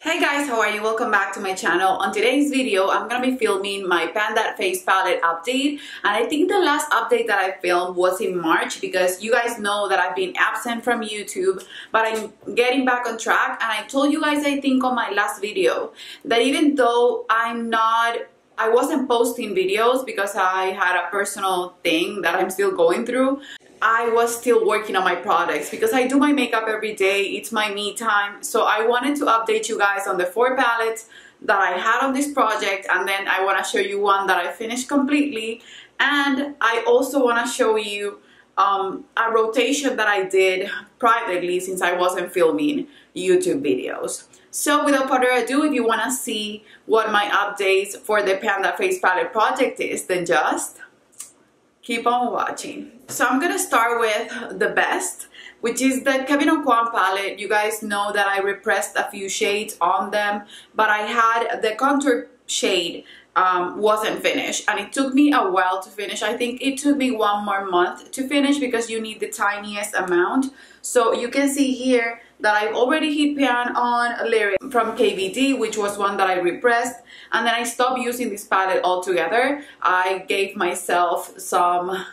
Hey guys, how are you? Welcome back to my channel. On today's video, I'm gonna be filming my Panda face palette update, and I think the last update that I filmed was in March because you guys know that I've been absent from YouTube, but I'm getting back on track. And I told you guys, I think on my last video, that even though I wasn't posting videos because I had a personal thing that I'm still going through, I was still working on my products because I do my makeup every day. It's my me time. So I wanted to update you guys on the 4 palettes that I had on this project, and then I want to show you one that I finished completely. And I also want to show you a rotation that I did privately since I wasn't filming YouTube videos. So without further ado, if you want to see what my updates for the Panda face palette project is, then just keep on watching. So I'm gonna start with the best, which is the Kevyn Aucoin palette. You guys know that I repressed a few shades on them, but I had the contour shade wasn't finished, and it took me a while to finish. I think it took me 1 more month to finish because you need the tiniest amount. So you can see here that I've already heat pan on Lyric from KVD, which was one that I repressed, and then I stopped using this palette altogether. I gave myself some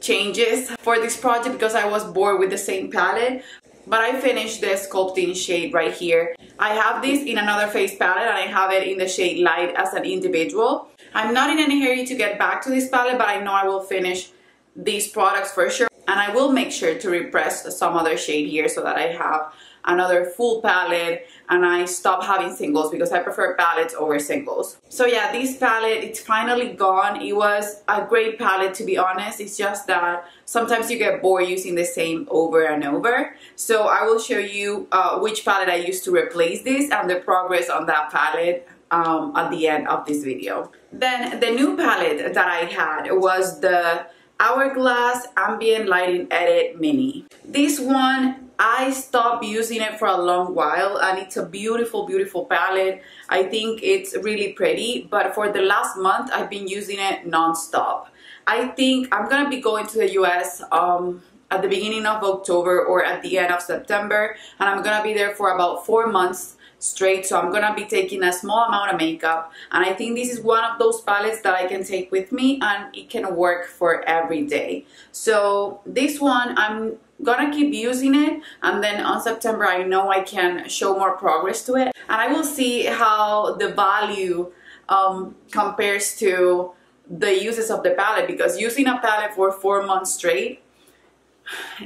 changes for this project because I was bored with the same palette. But I finished the sculpting shade right here. I have this in another face palette, and I have it in the shade Light as an individual. I'm not in any hurry to get back to this palette, but I know I will finish these products for sure. And I will make sure to repress some other shade here so that I have another full palette and I stop having singles because I prefer palettes over singles. So yeah, this palette, it's finally gone. It was a great palette, to be honest. It's just that sometimes you get bored using the same over and over. So I will show you which palette I used to replace this and the progress on that palette at the end of this video. Then the new palette that I had was the Hourglass Ambient Lighting Edit Mini. This one, I stopped using it for a long while, and it's a beautiful, beautiful palette. I think it's really pretty, but for the last month, I've been using it non-stop. I think I'm gonna be going to the US at the beginning of October or at the end of September, and I'm gonna be there for about 4 months straight. So I'm gonna be taking a small amount of makeup, and I think this is one of those palettes that I can take with me and it can work for every day. So this one, I'm gonna keep using it, and then on September I know I can show more progress to it, and I will see how the value compares to the uses of the palette, because using a palette for 4 months straight,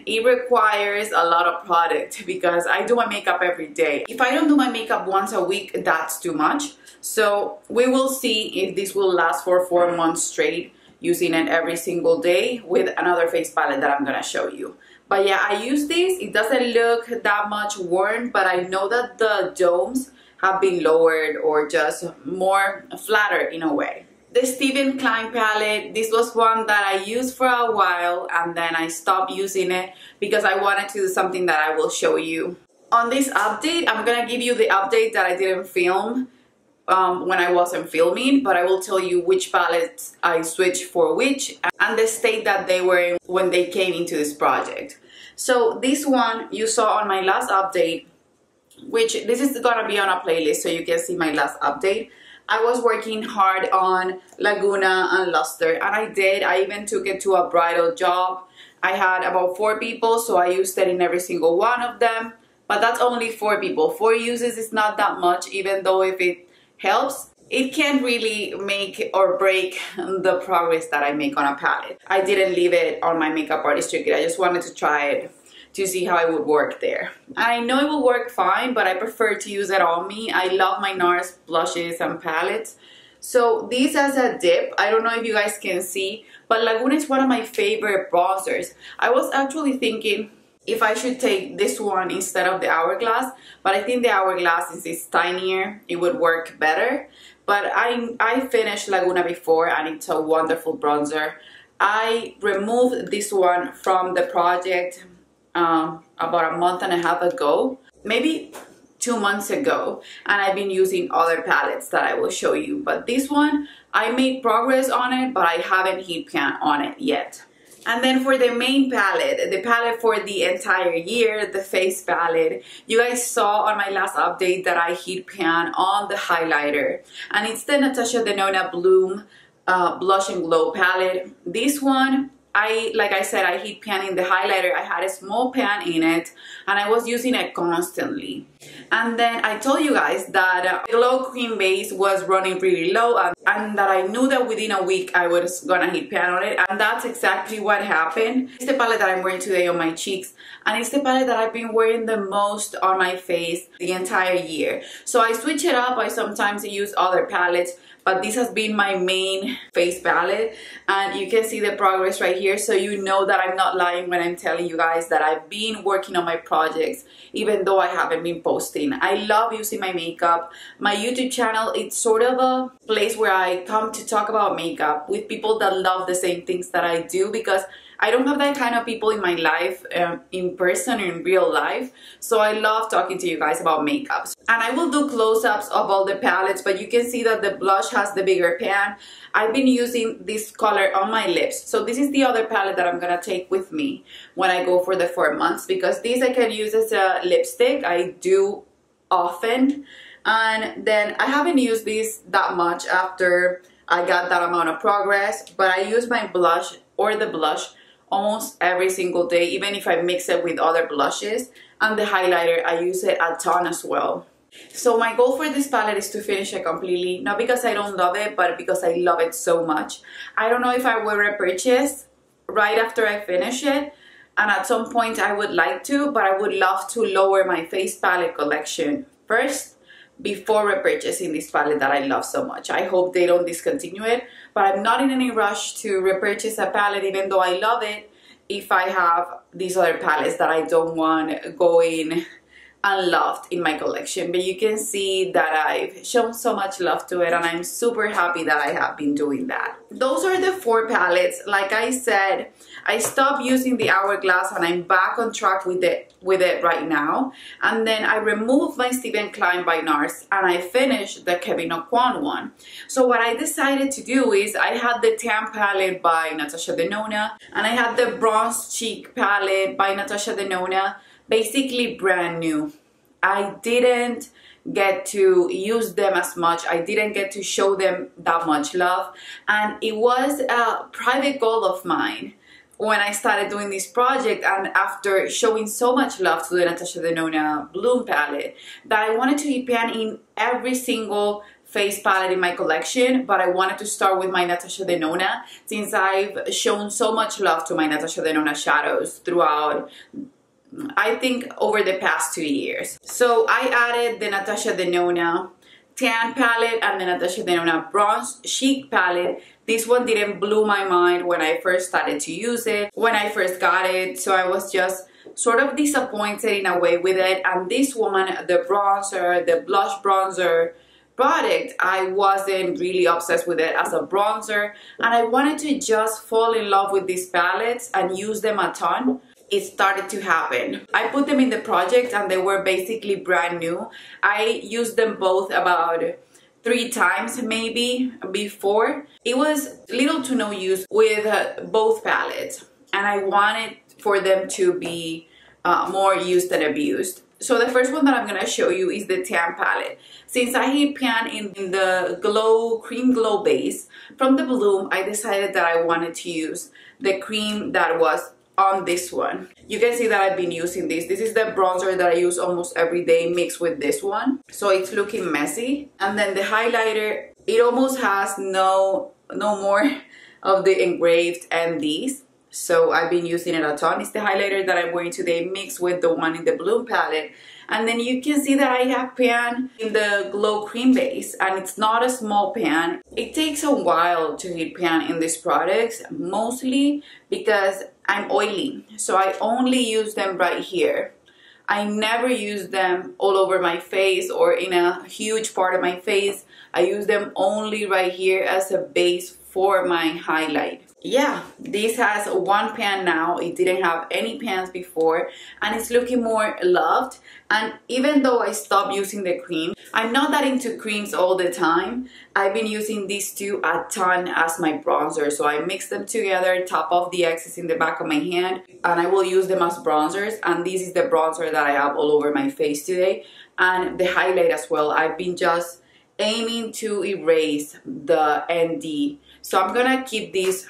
it requires a lot of product because I do my makeup every day. If I don't do my makeup once a week, that's too much. So we will see if this will last for 4 months straight, using it every single day with another face palette that I'm gonna show you. But yeah, I use this. It doesn't look that much worn, but I know that the domes have been lowered or just more flatter in a way. The Klein palette, this was one that I used for a while and then I stopped using it because I wanted to do something that I will show you. On this update, I'm gonna give you the update that I didn't film when I wasn't filming, but I will tell you which palettes I switched for which and the state that they were in when they came into this project. So this one you saw on my last update, which this is gonna be on a playlist so you can see my last update. I was working hard on Laguna and Luster, and I did. I even took it to a bridal job. I had about 4 people, so I used it in every single one of them. But that's only 4 people. 4 uses is not that much, even though if it helps, it can't really make or break the progress that I make on a palette. I didn't leave it on my makeup artistry kit. I just wanted to try it to see how it would work there. I know it will work fine, but I prefer to use it on me. I love my NARS blushes and palettes. So this has a dip. I don't know if you guys can see, but Laguna is one of my favorite bronzers. I was actually thinking if I should take this one instead of the Hourglass, but I think the Hourglass, since it's tinier, it would work better. But I finished Laguna before, and it's a wonderful bronzer. I removed this one from the project about a month and a half ago, maybe 2 months ago, and I've been using other palettes that I will show you. But this one, I made progress on it, but I haven't heat pan on it yet. And then for the main palette, the palette for the entire year, the face palette, you guys saw on my last update that I heat pan on the highlighter. And it's the Natasha Denona Bloom Blush and Glow palette. This one, like I said, I heat pan in the highlighter. I had a small pan in it and I was using it constantly. And then I told you guys that the glow cream base was running really low and that I knew that within a week I was gonna heat pan on it, and that's exactly what happened. It's the palette that I'm wearing today on my cheeks, and it's the palette that I've been wearing the most on my face the entire year. So I switch it up. I sometimes use other palettes, but this has been my main face palette, and you can see the progress right here, so you know that I'm not lying when I'm telling you guys that I've been working on my projects even though I haven't been posting. I love using my makeup. My YouTube channel, it's sort of a place where I come to talk about makeup with people that love the same things that I do, because I don't have that kind of people in my life, in person, in real life. So I love talking to you guys about makeup. And I will do close-ups of all the palettes, but you can see that the blush has the bigger pan. I've been using this color on my lips. So this is the other palette that I'm gonna take with me when I go for the 4 months, because this I can use as a lipstick. I do often. And then I haven't used this that much after I got that amount of progress, but I use my blush or the blush almost every single day, even if I mix it with other blushes. And the highlighter, I use it a ton as well. So my goal for this palette is to finish it completely, not because I don't love it, but because I love it so much. I don't know if I will repurchase right after I finish it, and at some point I would like to, but I would love to lower my face palette collection first before repurchasing this palette that I love so much. I hope they don't discontinue it, but I'm not in any rush to repurchase a palette even though I love it, if I have these other palettes that I don't want going unloved in my collection. But you can see that I've shown so much love to it, and I'm super happy that I have been doing that. Those are the 4 palettes. Like I said, I stopped using the Hourglass and I'm back on track with it right now. And then I removed my Klein by NARS and I finished the Kevyn Aucoin one. So what I decided to do is I had the Tam Palette by Natasha Denona and I had the Bronze Cheek Palette by Natasha Denona, basically brand new. I didn't get to use them as much. I didn't get to show them that much love, and it was a private goal of mine when I started doing this project, and after showing so much love to the Natasha Denona Bloom palette, that I wanted to heat pan in every single face palette in my collection, but I wanted to start with my Natasha Denona since I've shown so much love to my Natasha Denona shadows throughout, I think, over the past 2 years. So I added the Natasha Denona Tan palette and the Natasha Denona Bronze Cheek palette. This one didn't blow my mind when I first started to use it, when I first got it, so I was just sort of disappointed in a way with it. And this one, the bronzer, the blush bronzer product, I wasn't really obsessed with it as a bronzer, and I wanted to just fall in love with these palettes and use them a ton. It started to happen. I put them in the project and they were basically brand new. I used them both about 3 times maybe before. It was little to no use with both palettes, and I wanted for them to be more used than abused. So the first one that I'm going to show you is the Tam Palette. Since I heat pan in the glow, cream glow base from the Bloom, I decided that I wanted to use the cream that was on this one. You can see that I've been using this. This is the bronzer that I use almost every day mixed with this one. So it's looking messy. And then the highlighter, it almost has no more of the engraved MDs. So I've been using it a ton. It's the highlighter that I'm wearing today mixed with the one in the Bloom palette. And then you can see that I have pan in the glow cream base, and it's not a small pan. It takes a while to heat pan in these products, mostly because I'm oily. So I only use them right here. I never use them all over my face or in a huge part of my face. I use them only right here as a base for my highlight. yeah, this has one pan now. It didn't have any pans before, and it's looking more loved. And even though I stopped using the cream, I'm not that into creams all the time. I've been using these two a ton as my bronzer, so I mix them together, top off the excess in the back of my hand, and I will use them as bronzers. And this is the bronzer that I have all over my face today, and the highlight as well. I've been just aiming to erase the ND, so I'm gonna keep this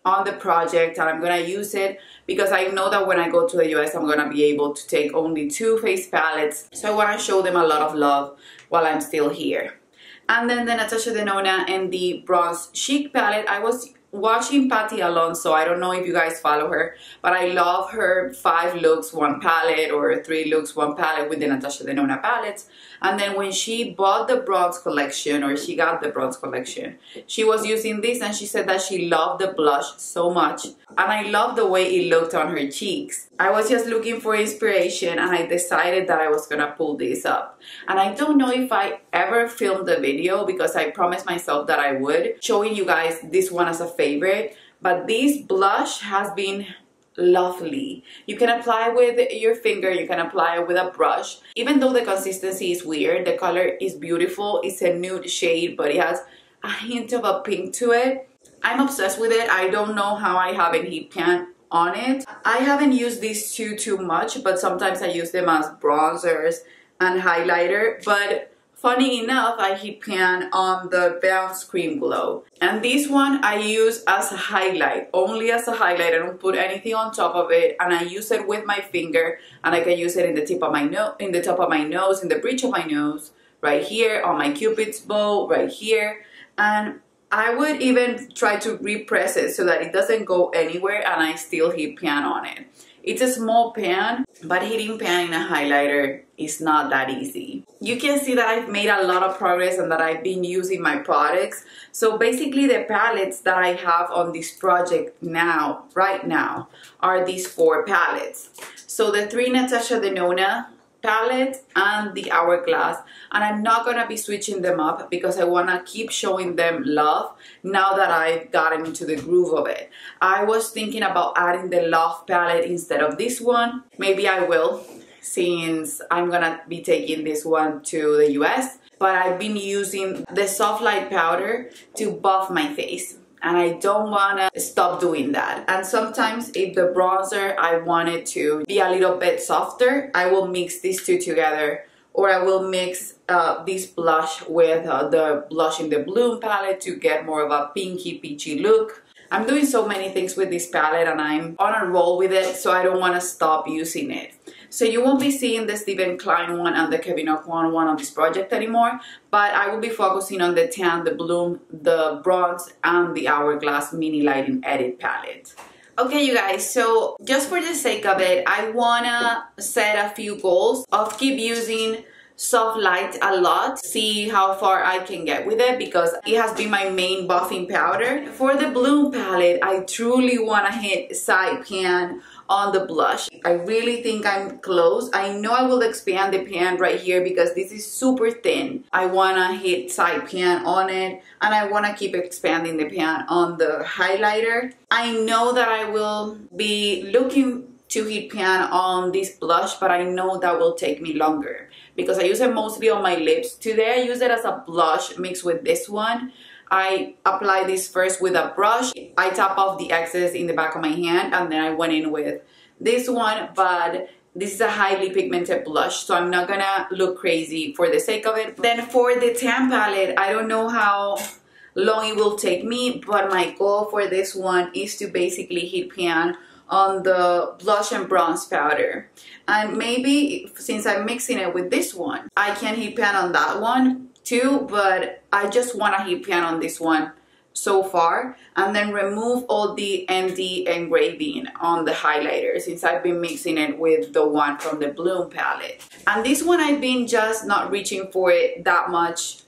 on the project, and I'm gonna use it because I know that when I go to the US I'm gonna be able to take only 2 face palettes, so I want to show them a lot of love while I'm still here. And then the Natasha Denona and the Bronze Chic palette. I was watching Patty Alonso. I don't know if you guys follow her, but I love her 5 looks 1 palette or 3 looks 1 palette with the Natasha Denona palettes. And then when she bought the bronze collection, or she got the bronze collection, she was using this, and she said that she loved the blush so much, and I love the way it looked on her cheeks. I was just looking for inspiration, and I decided that I was gonna pull this up. And I don't know if I ever filmed a video, because I promised myself that I would, showing you guys this one as a favorite, but this blush has been lovely. You can apply with your finger, you can apply with a brush. Even though the consistency is weird, the color is beautiful. It's a nude shade, but it has a hint of a pink to it. I'm obsessed with it. I don't know how I haven't heat pan on it. I haven't used these two too much, but sometimes I use them as bronzers and highlighter. But funny enough, I heat pan on the Bounce Cream Glow. And this one I use as a highlight, only as a highlight. I don't put anything on top of it, and I use it with my finger, and I can use it in the tip of my nose, in the top of my nose, in the bridge of my nose, right here, on my Cupid's bow, right here. And I would even try to repress it so that it doesn't go anywhere, and I still heat pan on it. It's a small pan, but heating pan in a highlighter is not that easy. You can see that I've made a lot of progress and that I've been using my products. So basically the palettes that I have on this project now, right now, are these 4 palettes. So the 3 Natasha Denona palette and the Hourglass, and I'm not gonna be switching them up because I wanna keep showing them love now that I've gotten into the groove of it. I was thinking about adding the Love palette instead of this one. Maybe I will, since I'm gonna be taking this one to the US, but I've been using the Soft Light powder to buff my face, and I don't want to stop doing that. And sometimes if the bronzer I want it to be a little bit softer, I will mix these two together, or I will mix this blush with the Blush in the Bloom palette to get more of a pinky peachy look. I'm doing so many things with this palette, and I'm on a roll with it, so I don't want to stop using it. So you won't be seeing the Stephen Klein one and the Kevin Aucoin one on this project anymore, but I will be focusing on the Tan, the Bloom, the Bronze, and the Hourglass Mini Lighting Edit palette. Okay, you guys, so just for the sake of it, I wanna set a few goals of keep using Soft Light a lot, see how far I can get with it, because it has been my main buffing powder. For the Bloom palette, I truly want to hit side pan on the blush. I really think I'm close. I know I will expand the pan right here because this is super thin. I want to hit side pan on it, and I want to keep expanding the pan on the highlighter. I know that I will be looking to heat pan on this blush, but I know that will take me longer because I use it mostly on my lips. Today I use it as a blush mixed with this one. I apply this first with a brush. I tap off the excess in the back of my hand, and then I went in with this one, but this is a highly pigmented blush, so I'm not gonna look crazy for the sake of it. Then for the Tam Palette, I don't know how long it will take me, but my goal for this one is to basically heat pan on the blush and bronze powder, and maybe since I'm mixing it with this one, I can heat pan on that one too, but I just want to heat pan on this one so far, and then remove all the ND engraving on the highlighter since I've been mixing it with the one from the Bloom palette. And this one I've been just not reaching for it that much.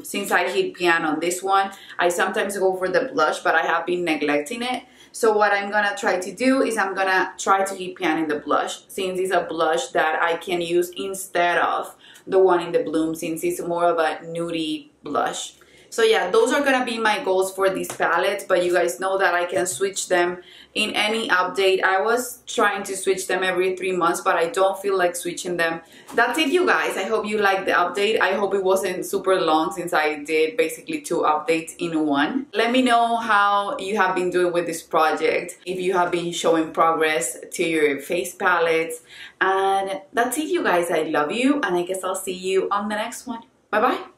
Since I heat pan on this one, I sometimes go for the blush, but I have been neglecting it. So what I'm gonna try to do is I'm gonna try to heat pan in the blush, since it's a blush that I can use instead of the one in the Bloom, since it's more of a nudie blush. So yeah, those are gonna be my goals for these palettes, but you guys know that I can switch them in any update. I was trying to switch them every 3 months, but I don't feel like switching them. That's it, you guys. I hope you liked the update. I hope it wasn't super long since I did basically 2 updates in one. Let me know how you have been doing with this project, if you have been showing progress to your face palettes. And that's it, you guys. I love you, and I guess I'll see you on the next one. Bye bye.